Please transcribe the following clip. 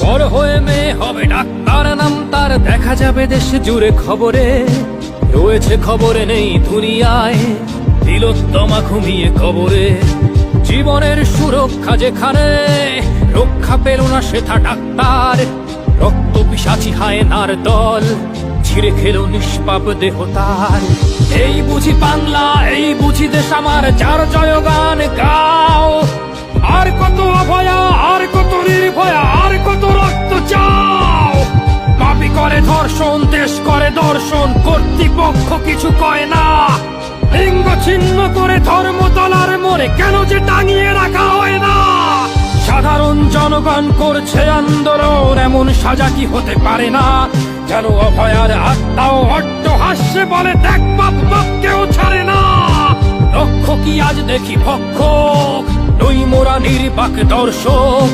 বড় হয়ে মেয়ে হবে ডাক্তার, নাম তার দেখা যাবে দেশ জুড়ে খবরে। রয়েছে খবরে নেই দুনিয়ায়, তিলোত্তমা ঘুমিয়ে কবরে। জীবনের সুরক্ষা যেখানে, রক্ষা পেল না সেথা ডাক্তার। রক্ত পিশাচি হায়নার দল, ছিঁড়ে খেলো নিষ্পাপ দেহ তার। এই বুঝি বাংলা, এই বুঝি দেশ আমার, যার জয়গান গাও। আর কত অভয়া, আর কত নির্ভয়া, আর কত রক্ত চাও। পাপী করে ধর্ষণ, দেশ করে দর্শন, কর্তৃপক্ষ কিছু কয় না। লিঙ্গ ছিন্ন করে ধর্মতলার মোড়ে কেন যে টাঙিয়ে রাখা হয় না। সাধারণ জনগণ করছে আন্দোলন, এমন সাজা কি হতে পারে না। যেন অভয়ার আত্মাও অট্ট হাস্যে বলে, দেখ বাপ বাপ কেউ ছাড়ে না। লক্ষ্য কি আজ দেখি ভক্ষক, নই মোরা নির্বাক দর্শক।